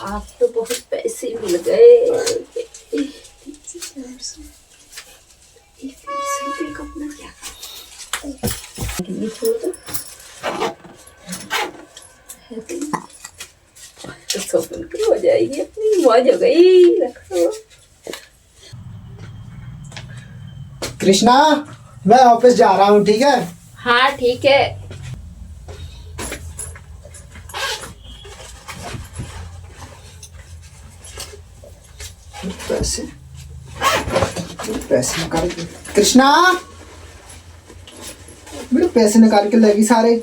आप तो बहुत पैसे मिल गए। 20 रुपए का अपना क्या छोड़ दो तो सोपन की हो जाएगी, अपनी मौज हो गई। रखो कृष्णा, मैं ऑफिस जा रहा हूँ, ठीक है? हाँ ठीक है। पैसे पैसे निकाल के, कृष्णा मेरे पैसे निकाल के लगी सारे।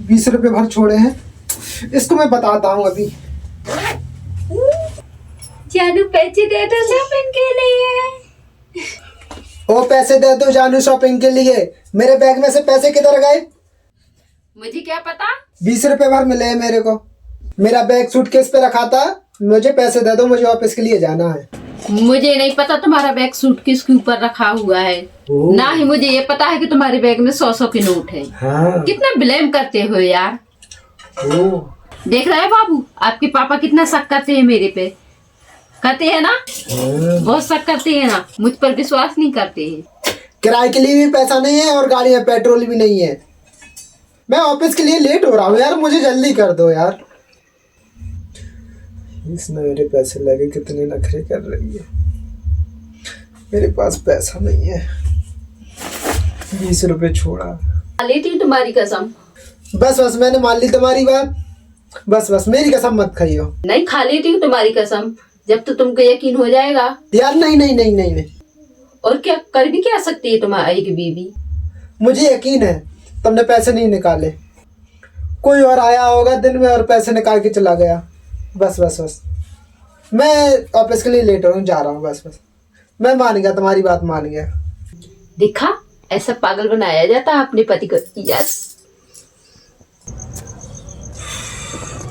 20 रुपए भर छोड़े हैं, इसको मैं बताता हूँ अभी। जानू पैसे दे दो शॉपिंग के लिए। ओ पैसे दे दो जानू शॉपिंग के लिए। मेरे बैग में से पैसे किधर गए? मुझे क्या पता। 20 रुपए भर मिले हैं मेरे को। मेरा बैग सूटकेस पे रखा था। मुझे पैसे दे दो, मुझे ऑफिस के लिए जाना है। मुझे नहीं पता तुम्हारा बैग सूटकेस के ऊपर रखा हुआ है। ना ही मुझे ये पता है कि तुम्हारे बैग में 100 के नोट है। हाँ। कितना ब्लेम करते हो यार। देख रहे हैं बाबू, आपके पापा कितना शक करते हैं मेरे पे। करते हैं ना? बहुत शक करते हैं ना, मुझ पर विश्वास नहीं करते हैं। किराए के लिए भी पैसा नहीं है और गाड़ी में पेट्रोल भी नहीं है। मैं ऑफिस के लिए लेट हो रहा हूँ यार, मुझे जल्दी कर दो यार। इसने मेरे पैसे लगे, कितने नखरे कर रही है। मेरे पास पैसा नहीं है। 20 रुपए छोड़ा। लेती हूँ तुम्हारी कसम। बस बस, मैंने मान ली तुम्हारी बात। बस बस, मेरी कसम मत खाइयो। नहीं, खा लेती हूँ तुम्हारी कसम, जब तो तुमको यकीन हो जाएगा। यार नहीं नहीं नहीं नहीं नहीं। और क्या कर भी क्या सकती है तुम्हारी की बीवी। मुझे यकीन है तुमने पैसे नहीं निकाले। कोई और आया होगा दिन में और पैसे निकाल के चला गया। बस बस बस, मैं ऑफिस के लिए लेट हो जा रहा हूँ। बस बस, मैं मान गया, तुम्हारी बात मान गया। देखा, ऐसा पागल बनाया जाता है अपने पति को। यस।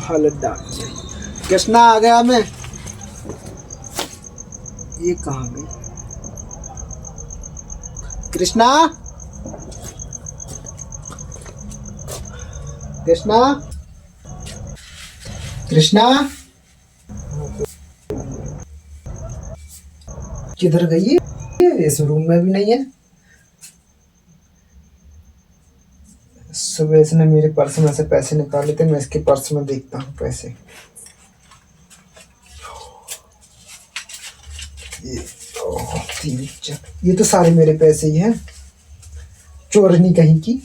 हालत डाल कृष्णा आ गया मैं। ये कहाँ गई कृष्णा? कृष्णा कृष्णा किधर गई है? इस रूम में भी नहीं है। सुबह इसने मेरे पर्स में से पैसे निकाले थे, मैं इसके पर्स में देखता हूँ पैसे। ये तो सारे मेरे पैसे ही हैं। चोरनी कहीं की।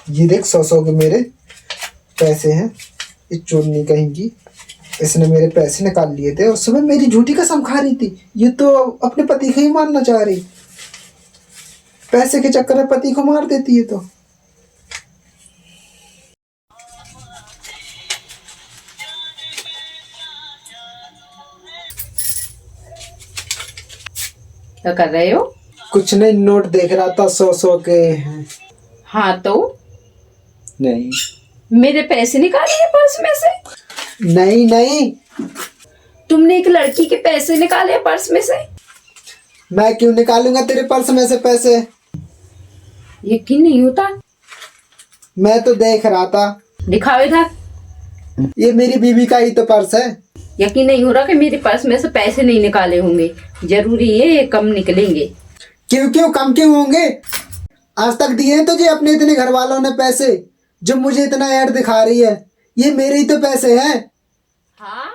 ये देख 100 के मेरे पैसे हैं। ये चोरनी कहीं की, इसने मेरे पैसे निकाल लिए थे और सुबह मेरी झूठी कसम खा रही थी। ये तो अपने पति को ही मारना चाह रही। पैसे के चक्कर में पति को मार देती है। तो क्या कर रहे हो? कुछ नहीं, नोट देख रहा था। 100 के हैं। हाँ तो नहीं, मेरे पैसे निकाले हैं पर्स में से। नहीं नहीं, तुमने एक लड़की के पैसे निकाले हैं पर्स में से। मैं क्यों निकालूंगा तेरे पर्स में से पैसे? यकीन नहीं होता। मैं तो देख रहा था। दिखाओ इधर। ये मेरी बीवी का ही तो पर्स है। यकीन नहीं हो रहा कि मेरे पर्स में से पैसे नहीं निकाले होंगे। जरूरी है ये कम निकलेंगे। क्यों क्यों कम क्यों होंगे? आज तक दिए हैं तुझे अपने इतने घर वालों ने पैसे, जो मुझे इतना ऐड दिखा रही है। ये मेरे ही तो पैसे हैं। हाँ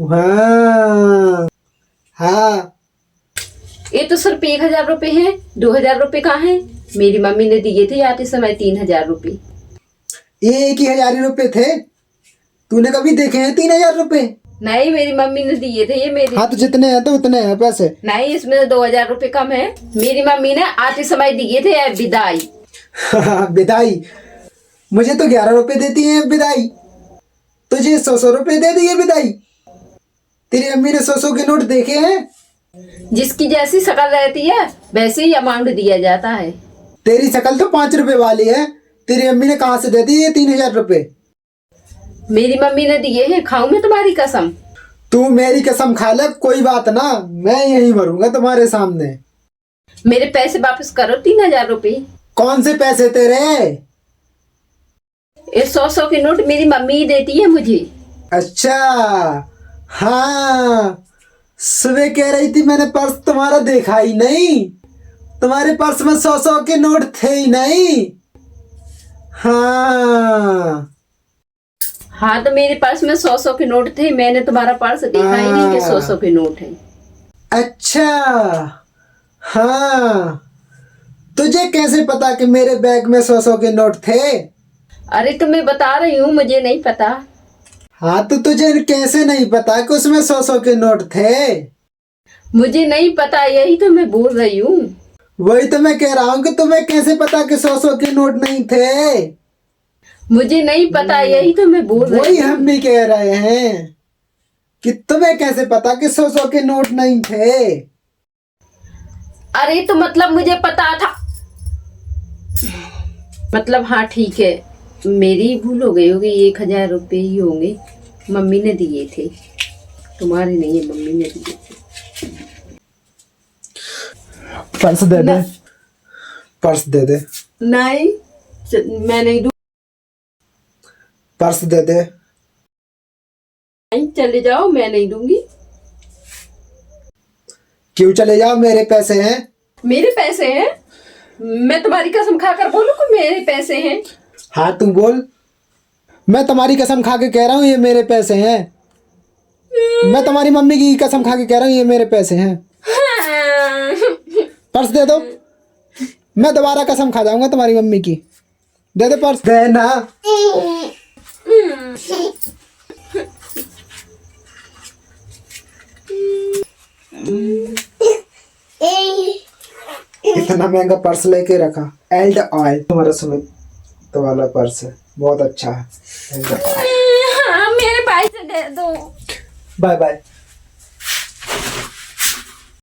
हाँ हाँ। ये तो सिर्फ 1000 रुपए हैं। 2000 रुपए कहाँ हैं? मेरी मम्मी ने दिए थे आते समय 3000 रुपए। ये 1,000 रुपए थे। तूने कभी देखे हैं 3,000 रुपए? नहीं, मेरी मम्मी ने दिए थे ये मेरे। हाँ तो जितने हैं तो उतने हैं पैसे। नहीं, इसमें 2000 रुपए कम है। मेरी मम्मी ने आते समय दिए थे विदाई। विदाई? मुझे तो 11 रुपए देती है विदाई। तुझे 100 रुपए दे दिए विदाई। तेरी अम्मी ने 100 के नोट देखे हैं? जिसकी जैसी शक्ल रहती है वैसे ही अमाउंट दिया जाता है। तेरी शक्ल तो 5 रुपए वाली है। तेरी अम्मी ने कहाँ से दे दी ये 3,000 रुपए? मेरी मम्मी ने दिए हैं। खाऊं मैं तुम्हारी कसम? तू मेरी कसम खा ले, कोई बात ना, मैं यही मरूंगा तुम्हारे सामने। मेरे पैसे वापस करो 3000 रुपए। कौन से पैसे तेरे? ये 100 के नोट मेरी मम्मी ही देती है मुझे। अच्छा, हाँ, सुबह कह रही थी मैंने पर्स तुम्हारा देखा ही नहीं, तुम्हारे पर्स में 100 के नोट थे ही नहीं। हाँ हाँ, तो मेरे पास में 100 के नोट थे, मैंने तुम्हारा पर्स देखा ही नहीं कि 100 के नोट है। अच्छा, हाँ, तुझे कैसे पता कि मेरे बैग में 100 के नोट थे? अरे तो मैं बता रही हूँ, मुझे नहीं पता। हाँ, तो तुझे कैसे नहीं पता कि उसमें 100 के नोट थे? मुझे नहीं पता, यही तो मैं बोल रही हूँ। वही तो मैं कह रहा हूँ कि तुम्हें कैसे पता कि 100 के नोट नहीं थे? मुझे नहीं पता, यही तो मैं बोल रही वही हूँ। हम भी कह रहे हैं कि तुम्हें कैसे पता कि 100 के नोट नहीं थे? अरे तो मतलब मुझे पता था, मतलब हाँ ठीक है, मेरी भूल हो गई होगी। 1000 रुपये ही होंगे, मम्मी ने दिए थे, तुम्हारे नहीं है, मम्मी ने दिए थे। पर्स दे दे, पर्स दे दे, नहीं, मैं नहीं दूँ। पर्स दे दे। नहीं, चले जाओ, मैं नहीं दूंगी। क्यों चले जाओ? मेरे पैसे हैं। मेरे पैसे हैं? मैं तुम्हारी कसम खाकर बोलूं कि मेरे पैसे हैं? हाँ तू बोल, मैं तुम्हारी कसम खा के कह रहा हूँ ये मेरे पैसे हैं। मैं तुम्हारी मम्मी की कसम खा के कह रहा हूँ ये मेरे पैसे हैं। पर्स दे दो, मैं दोबारा कसम खा जाऊंगा तुम्हारी मम्मी की। दे दे पर्स, दे ना। इतना महंगा पर्स लेके रखा, एल्ड ऑयल तुम्हारा सुमित तो वाला पर्स है, बहुत अच्छा है। मेरे पैसे दे दो। Bye bye.